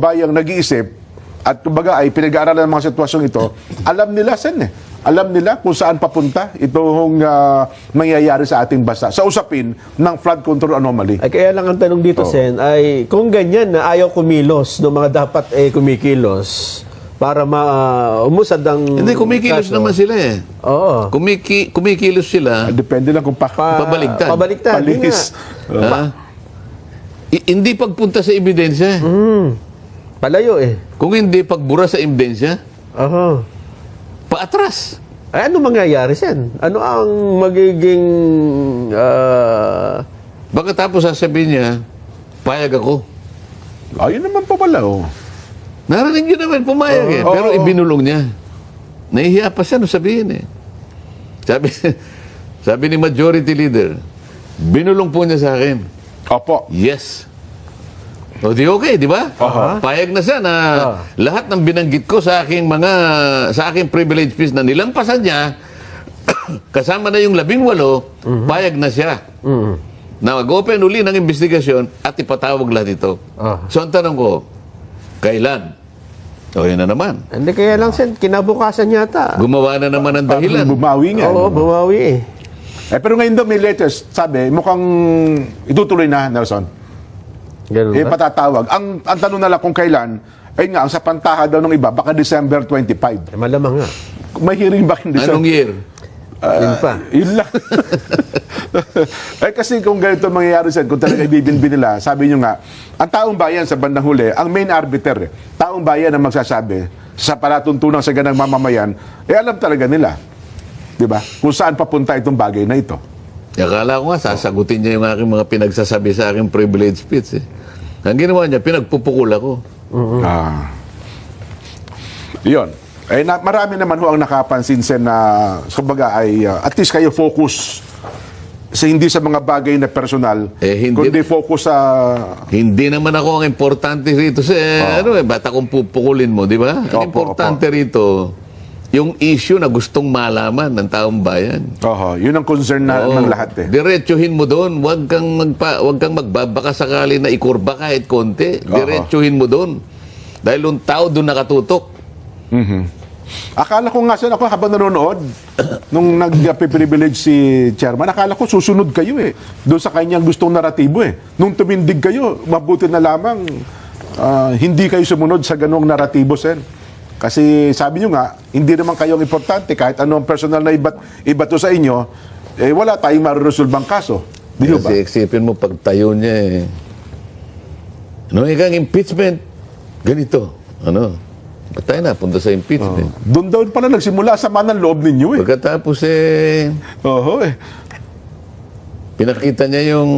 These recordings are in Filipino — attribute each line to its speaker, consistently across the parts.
Speaker 1: bayang nag-iisip at kumbaga ay pinag-aaralan ng mga sitwasyong ito, alam nila, Sen, alam nila kung saan papunta itong mangyayari sa ating bansa sa usapin ng flood control anomaly.
Speaker 2: Ay kaya lang ang tanong dito, Sen, ay kung ganyan na ayaw kumilos ng mga dapat kumikilos para umusad ang
Speaker 3: Hindi, kumikilos
Speaker 2: kaso.
Speaker 3: naman sila eh.
Speaker 2: Oo.
Speaker 3: Kumikilos sila,
Speaker 1: Depende lang kung
Speaker 3: pabaligtad.
Speaker 2: Pabaligtad.
Speaker 1: Palihis.
Speaker 3: Hindi pagpunta sa ebidensya.
Speaker 2: Palayo eh.
Speaker 3: Kung hindi pagbura sa ebidensya,
Speaker 2: Aha.
Speaker 3: paatras.
Speaker 2: Ay, ano mangyayari, Sen? Ano ang magiging
Speaker 3: Baka tapos sasabihin niya, payag ako.
Speaker 1: Ayun naman pa pala, oh.
Speaker 3: Narinig yun naman, pumayag eh. Pero ibinulong niya. Nahihiya pa siya nung sabihin eh. Sabi ni Majority Leader, binulong po niya sa akin.
Speaker 1: Opo.
Speaker 3: Yes. O di okay, di ba? Payag na siya na lahat ng binanggit ko sa aking privilege fees na nilampasan niya, kasama na yung 18, payag na siya. Na mag-open uli ng investigasyon at ipatawag lahat ito. So ang tanong ko, kailan? O yun na naman.
Speaker 2: Hindi kaya lang, Sen, kinabukasan yata.
Speaker 3: Gumawa na naman ng dahilan.
Speaker 1: Bumawi nga.
Speaker 2: Oo, bumawi eh.
Speaker 1: Pero ngayon daw may latest, sabi, mukhang itutuloy na, Nelson.
Speaker 2: Ganun ba?
Speaker 1: Patatawag. Ang tanong na lang kung kailan, ayun nga, ang sa pantaha daw ng iba, baka December 25.
Speaker 2: Malamang nga.
Speaker 1: May hearing ba in December?
Speaker 3: Anong year?
Speaker 2: Yun pa.
Speaker 1: Yun lang. Kasi kung ganito mangyayari sa kung talaga ibibinbin nila, sabi nyo nga, ang taong bayan sa bandang huli, ang main arbiter, taong bayan ang magsasabi sa palatuntunan sa ganang mamamayan, alam talaga nila. Di ba? Kung saan papunta itong bagay na ito.
Speaker 3: Akala ko nga, sasagutin niya yung aking mga pinagsasabi sa aking privilege speech eh. Ang ginawa niya, pinagpupukul ako.
Speaker 1: Yun. Marami naman ho ang nakapansin, Sen, na kumbaga ay at least kayo focus sa hindi sa mga bagay na personal, kundi focus sa...
Speaker 3: Hindi naman ako ang importante rito sa, ba't akong pupukulin mo, di ba? Ang importante rito, yung issue na gustong malaman ng taong bayan.
Speaker 1: Yun ang concern ng lahat eh.
Speaker 3: Diretsuhin mo doon, huwag kang magbabaka sakali na ikurba kahit konti. Diretsuhin mo doon. Dahil yung tao doon nakatutok.
Speaker 1: Akala ko nga, Sen, ako habang nanonood, nung nag-privilege si Chairman, akala ko susunod kayo eh. Doon sa kanyang gustong naratibo eh. Nung tumindig kayo, mabuti na lamang hindi kayo sumunod sa ganong naratibo, Sen. Kasi sabi nyo nga, hindi naman kayong importante kahit anong personal na ibato sa inyo, wala tayong mareresolbang kaso. Di ba?
Speaker 3: Kasi eksipin mo, pagtayo niya eh. Ano ikang impeachment? Ganito. Ba't tayo napunta sa impeachment?
Speaker 1: Doon daw pala nagsimula sa manang loob ninyo eh.
Speaker 3: Pagkatapos pinakita niya yung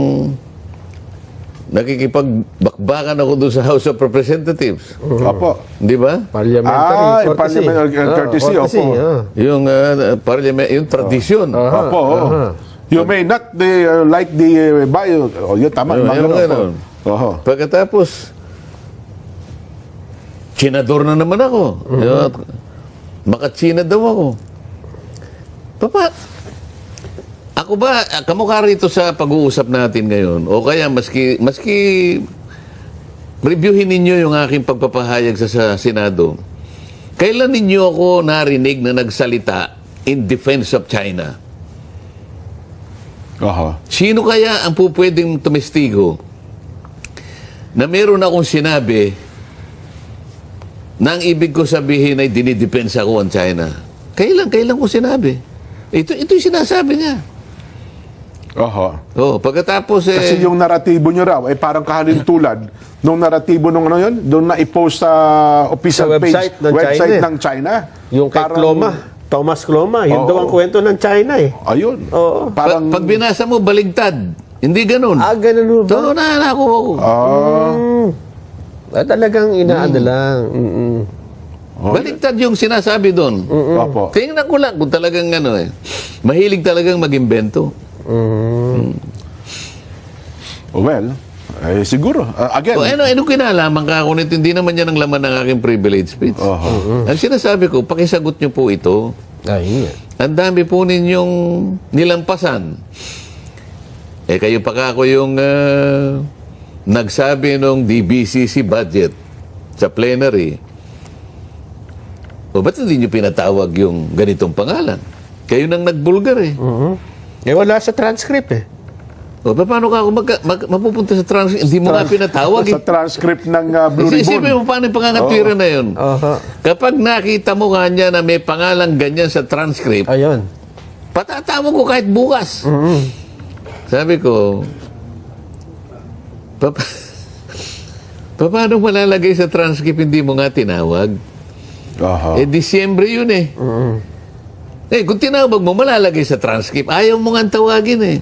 Speaker 3: nakikipagbakbakan ako doon sa House of Representatives.
Speaker 1: Opo.
Speaker 3: Di ba?
Speaker 2: Parliamentary
Speaker 1: courtesy, opo.
Speaker 3: Yung yung tradisyon.
Speaker 1: Opo. You may not like the bio. Yun, tama.
Speaker 3: Yung pagkatapos, Chinador na naman ako. Makatsina daw ako. Papa, ako ba, kamukha rito sa pag-uusap natin ngayon, o kaya maski reviewin ninyo yung aking pagpapahayag sa Senado, kailan ninyo ako narinig na nagsalita in defense of China? Sino kaya ang pupwedeng tumestigo na meron akong sinabi na ang ibig ko sabihin ay dinidepensa ko ang China? Kailan ko sinabi? Ito yung sinasabi niya. Pagkatapos
Speaker 1: Kasi yung naratibo nyo raw ay parang kahalintulad nung naratibo nung doon na i-post sa official
Speaker 2: website
Speaker 1: website ng China.
Speaker 2: Yung kay Thomas Cloma, yun daw ang kwento ng China eh.
Speaker 1: Ayun.
Speaker 3: Parang pag binasa mo, baligtad. Hindi ganun.
Speaker 2: Ganun ba?
Speaker 3: So, ako.
Speaker 2: Talagang inaano lang.
Speaker 3: Baligtad yung sinasabi doon. Tingnan ko lang kung talagang mahilig talagang mag-imbento.
Speaker 1: Well, siguro. Again.
Speaker 3: Anong kinalaman ka kung hindi naman yan ang laman ng aking privilege speech? Ang sinasabi ko, pakisagot nyo po ito. Ang dami po ninyong nilampasan. Kayo pa ako yung nagsabi nung DBCC budget sa plenary, o ba't hindi nyo pinatawag yung ganitong pangalan? Kayo nang nagbulgar eh.
Speaker 2: Eh, wala sa transcript eh.
Speaker 3: O paano ka ako mapupunta sa transcript? Hindi mo nga pinatawag eh.
Speaker 1: Sa transcript ng Blue
Speaker 3: Kasi isipin mo
Speaker 1: Ribbon.
Speaker 3: paano yung pangangatwiran na yun.
Speaker 2: Aha.
Speaker 3: Kapag nakita mo nga niya na may pangalang ganyan sa transcript,
Speaker 2: Ayun.
Speaker 3: patatawag ko kahit bukas. Sabi ko, paano malalagay sa transcript hindi mo nga tinawag?
Speaker 1: Aha.
Speaker 3: Eh, Disyembre yun eh. Eh, kung tinawag mo, malalagay sa transcript. Ayaw mo nga tawagin eh.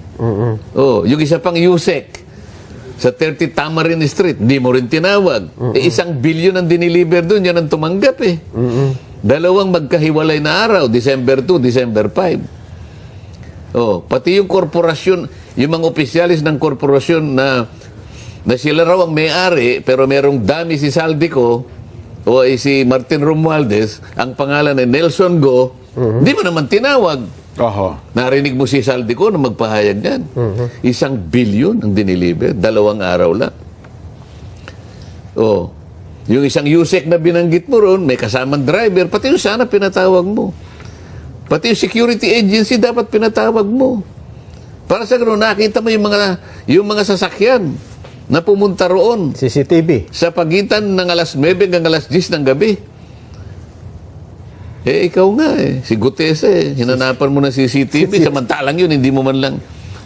Speaker 3: Oh, yung isa pang USEC sa 30 Tamarin Street, hindi mo rin tinawag. Eh, 1 billion ang diniliver doon, yan ang tumanggap eh. Dalawang magkahiwalay na araw, December 2, December 5. Oh, pati yung korporasyon, yung mga opisyalis ng korporasyon na sila raw ang may-ari, pero merong dami si Saldico o si Martin Romualdez, ang pangalan ay Nelson Go, hindi mo naman tinawag.
Speaker 1: Aha.
Speaker 3: Narinig mo si Saldico na magpahayag yan. 1 billion ang diniliver, 2 araw lang. Oh, yung isang USEC na binanggit mo ron, may kasamang driver, pati yung sana pinatawag mo. Pati yung security agency dapat pinatawag mo. Para sa gano'n, nakita mo yung mga sasakyan na pumunta roon
Speaker 2: CCTV.
Speaker 3: sa pagitan ng alas 9 hanggang alas 10 ng gabi. Eh, ikaw nga eh. Si Gutesa eh. Hinanapan mo ng CCTV. Samantalang yun, hindi mo man lang.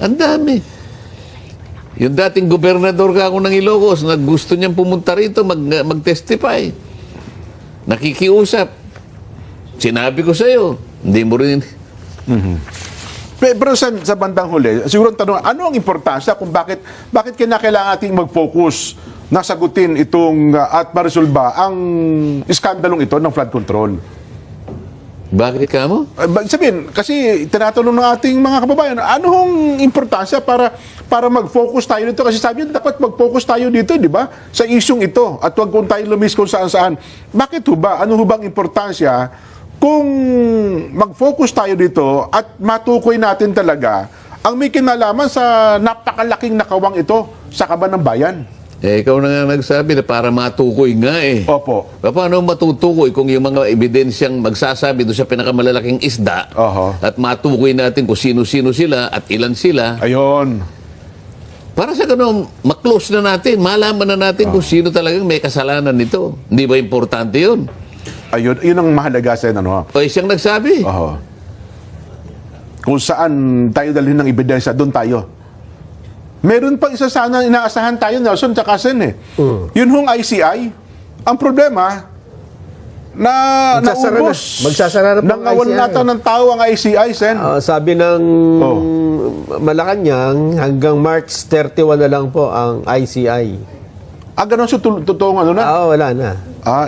Speaker 3: Ang dami. Yung dating gobernador ka ako ng Ilocos, na gusto niyang pumunta rito, mag-testify. Nakikiusap. Sinabi ko sa'yo, hindi mo rin.
Speaker 1: Pero sa bandang huli, siguro ang tanong, ano ang importansya kung bakit kinakailangan ating mag-focus na sagutin itong at maresolba ang iskandalong ito ng flood control?
Speaker 3: Bakit ka mo?
Speaker 1: Sabihin, kasi tinatanong ng ating mga kababayan, ano hong importansya para mag-focus tayo dito? Kasi sabi niyo, dapat mag-focus tayo dito, di ba? Sa isyong ito. At huwag kung tayo lumis kung saan-saan. Bakit ho ba? Ano ho bang importansya kung mag-focus tayo dito at matukoy natin talaga ang may kinalaman sa napakalaking nakawang ito sa kaban ng bayan?
Speaker 3: Eh, ikaw na nga nagsabi na para matukoy nga eh.
Speaker 1: Opo.
Speaker 3: Paano matutukoy kung yung mga ebidensyang magsasabi doon sa pinakamalalaking isda
Speaker 1: Oho.
Speaker 3: at matukoy natin kung sino-sino sila at ilan sila?
Speaker 1: Ayun.
Speaker 3: Para sa ganun, maklose na natin, malaman na natin kung sino talagang may kasalanan nito. Hindi ba importante yun?
Speaker 1: Ayun, yun ang mahalaga sa ano.
Speaker 3: O siyang nagsabi.
Speaker 1: Oho. Kung saan tayo dalhin ng ebidensya, doon tayo. Meron pang isa sana inaasahan tayo, Nelson, tsaka Sen eh. Yun hong ICI. Ang problema, naubos.
Speaker 2: Magsasara na po ang
Speaker 1: Nangawan
Speaker 2: ICI.
Speaker 1: nata ng tao ang ICI, Sen.
Speaker 2: Sabi ng Malacanang, hanggang March 31 na lang po ang ICI.
Speaker 1: Ganun sa totoong ano na.
Speaker 2: Wala na.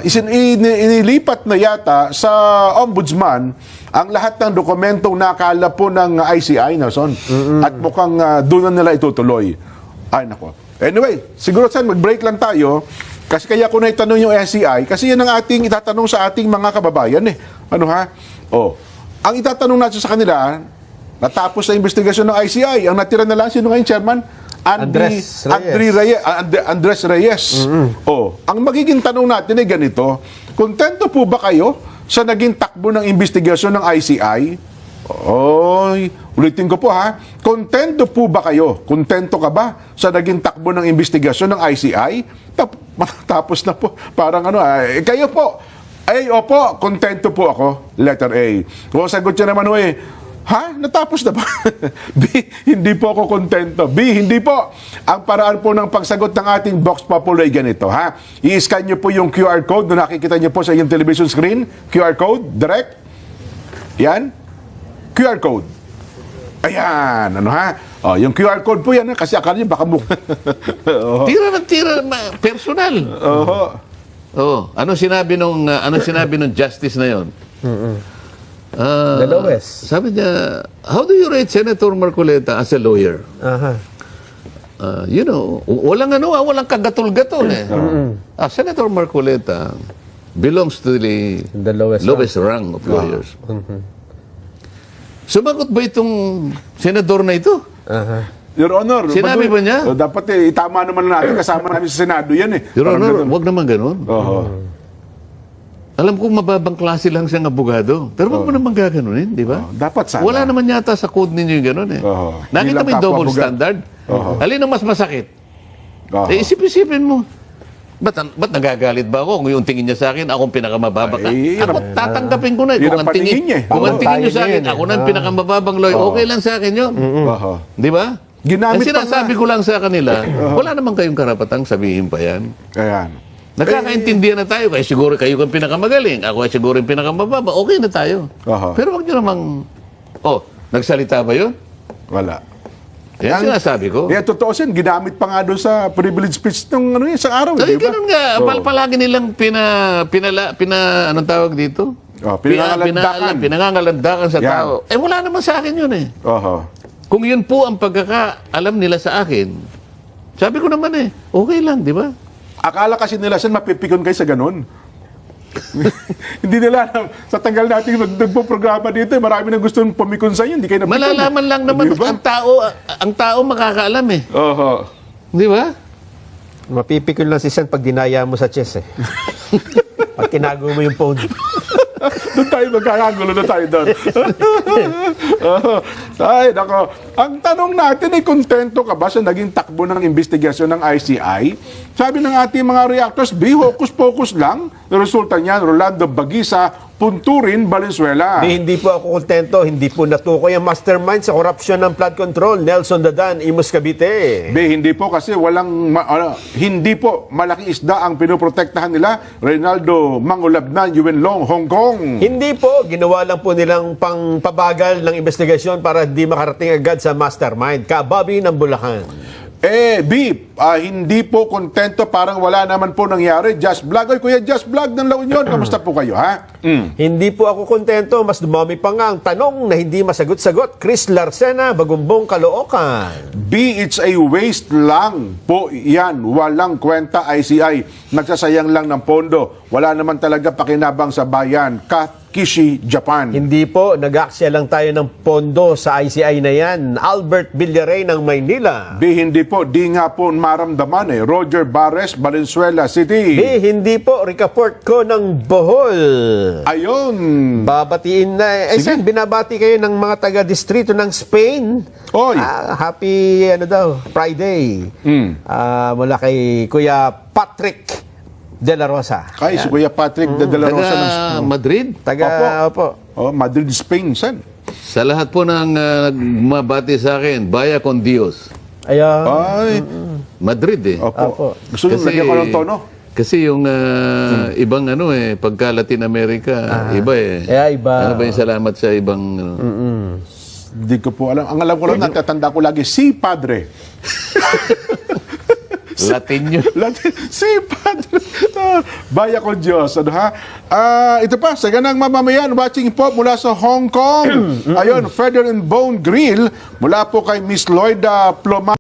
Speaker 1: Inilipat na yata sa ombudsman ang lahat ng dokumentong nakala po ng ICI, Nelson. At mukhang doon na nila itutuloy. Ay, nako. Anyway, siguro saan, mag-break lang tayo. Kasi kaya ko na itanong yung ICI, kasi yan ang ating itatanong sa ating mga kababayan eh. Ano ha? Ang itatanong natin sa kanila, natapos na investigasyon ng ICI, ang natira na lang, sino ngayon, Chairman?
Speaker 2: Andres
Speaker 1: Reyes. Ang magiging tanong natin ay ganito, kontento po ba kayo sa naging takbo ng investigasyon ng ICI? Ulitin ko po ha, kontento po ba kayo? Kontento ka ba sa naging takbo ng investigasyon ng ICI? Tapos na po, parang ano, kayo po, opo, kontento po ako, letter A. Kung sagot niya naman natapos na ba? B, hindi po ako kontento. B, hindi po. Ang paraan po ng pagsagot ng ating Vox Populi ay ganito, ha? I-scan niyo po yung QR code na nakikita niyo po sa iyong television screen. QR code, direct. Yan. QR code. Ayan, ano ha? Yung QR code po yan, kasi akala niyo baka
Speaker 3: Tira ng tira, personal. Ano sinabi nung justice na yon?
Speaker 2: Dalawes.
Speaker 3: Sabi niya, how do you rate Senator Marcoleta as a lawyer? Walang kagatol-gatol eh. Senator Marcoleta belongs to the lowest rung of lawyers. Sumagot ba itong senador na ito?
Speaker 1: Your Honor.
Speaker 3: Sinabi ba niya?
Speaker 1: Dapat itama naman natin. Kasama namin sa Senado yan eh.
Speaker 3: Your
Speaker 1: Parang
Speaker 3: Honor,
Speaker 1: ganun.
Speaker 3: wag naman ganun.
Speaker 1: Oo.
Speaker 3: Alam kong mababang klase lang siyang abogado. Pero wag mo naman gaganunin, di ba?
Speaker 1: Dapat sana.
Speaker 3: Wala naman yata sa code ninyo yung ganun eh.
Speaker 1: Oo.
Speaker 3: Nakita
Speaker 1: Bilang
Speaker 3: mo yung double
Speaker 1: kapwa-abogado.
Speaker 3: standard? Alin ang mas masakit?
Speaker 1: Oo.
Speaker 3: Isip-isipin mo. Ba't nagagalit ba ako kung yung tingin niya sa akin, akong pinakamababa ka?
Speaker 1: Ay,
Speaker 3: Ako tatanggapin ko na.
Speaker 1: yun
Speaker 3: Kung
Speaker 1: ang
Speaker 3: ang tingin,
Speaker 1: paningin niya eh.
Speaker 3: kung ang
Speaker 2: Oo,
Speaker 3: tingin niyo
Speaker 2: tayo
Speaker 3: sa akin,
Speaker 2: din eh.
Speaker 3: ako na ang pinakamababang lawyer, okay lang sa akin yun.
Speaker 1: Oo.
Speaker 3: Di ba?
Speaker 1: Ginamit
Speaker 3: Ang
Speaker 1: pa
Speaker 3: sinasabi
Speaker 1: nga.
Speaker 3: ko lang sa kanila, wala naman kayong karapatang sabihin pa yan.
Speaker 1: Ayan.
Speaker 3: Nagkakaintindihan na tayo, kaya siguro kayo ang pinakamagaling, ako ay siguro yung pinakamababa, okay na tayo.
Speaker 1: Aha.
Speaker 3: Pero wag niyo namang, nagsalita ba yun?
Speaker 1: Wala.
Speaker 3: Yan sinasabi ko.
Speaker 1: Totoo sin, ginamit pa nga doon sa privilege speech ng isang araw.
Speaker 3: Ay,
Speaker 1: di ba?
Speaker 3: ganun nga. Palagi nilang anong tawag dito?
Speaker 1: Pinangangalandakan.
Speaker 3: Pinangangalandakan sa
Speaker 1: Yan.
Speaker 3: tao. Wala naman sa akin yun eh.
Speaker 1: Oho.
Speaker 3: Kung yun po ang pagkakaalam nila sa akin, sabi ko naman okay lang, di ba?
Speaker 1: Akala kasi nila sin mapipikon kayo sa ganun. Hindi nila alam. Sa tagal natin nagpo-programa dito, marami na gustong pumikon sa inyo. Hindi kayo napikon.
Speaker 3: Malalaman lang naman
Speaker 1: Di ba?
Speaker 3: ang tao makakaalam eh.
Speaker 1: Oho.
Speaker 3: Di ba?
Speaker 2: Mapipikon lang si Sen pag dinaya mo sa chess eh. Pag tinago mo yung phone.
Speaker 1: Doon tayo magkakagulo na tayo doon. Ay, nako. Ang tanong natin ay kontento ka ba sa naging takbo ng investigasyon ng ICI? Sabi ng ating mga reactors, hocus-pocus lang. Resulta niyan, Rolando Baguisa, Punturin, Valenzuela.
Speaker 2: Hindi po ako kontento, hindi po natukoy ang mastermind sa korupsyon ng flood control, Nelson Dadan, Imus Cavite.
Speaker 1: Hindi po kasi hindi po malaking isda ang pinoprotektahan nila. Reynaldo Mangulabnan, Yuen Long, Hong Kong.
Speaker 2: Hindi po, ginawa lang po nilang pangpabagal ng investigasyon para di makarating agad sa mastermind. Kababi ng Bulacan.
Speaker 1: Hindi po kontento, parang wala naman po nangyari. Just Vlog. Oy, Kuya Just Vlog ng La Union, kamusta po kayo, ha?
Speaker 2: Hindi po ako kontento, mas dumami pa nga ang tanong na hindi masagot-sagot. Chris Larcena, Bagumbong, Caloocan.
Speaker 1: It's a waste lang po yan. Walang kwenta ICI. Nagsasayang lang ng pondo. Wala naman talaga pakinabang sa bayan. Kishi, Japan.
Speaker 2: Hindi po, nag-aksya lang tayo ng pondo sa ICI na yan. Albert Villaray ng Maynila.
Speaker 1: Hindi po. Di nga po maramdaman eh. Roger Bares, Valenzuela City.
Speaker 2: Hindi po, Ricaport ko ng Bohol.
Speaker 1: Ayun.
Speaker 2: Babatiin na.
Speaker 1: Sige.
Speaker 2: Sen, binabati kayo ng mga taga-distrito ng Spain.
Speaker 1: Oy.
Speaker 2: Happy, Friday. Mula kay Kuya Patrick De La Rosa.
Speaker 1: Ay, si Kuya Patrick de la Rosa ng
Speaker 3: Madrid.
Speaker 2: Opo.
Speaker 1: Madrid, Spain. San?
Speaker 3: Sa lahat po ng mabati sa akin, Vaya con Dios.
Speaker 2: Ayan.
Speaker 1: Ay.
Speaker 3: Madrid eh.
Speaker 1: Opo. Gusto nyo lagyan ko ng tono?
Speaker 3: Kasi yung ibang pagka Latin America, iba eh.
Speaker 2: Iba.
Speaker 3: Ano ba yung salamat sa ibang...
Speaker 1: Hindi ko po alam. Ang alam ko lang, natatanda ko lagi, si Padre.
Speaker 3: Latin yun.
Speaker 1: Si Padre. Baya ko Diyos. Ano ha? Ito pa, sa ganang mamamayan, watching po mula sa Hong Kong. Ayun, Feather and Bone Grill, mula po kay Miss Lloyda Ploma.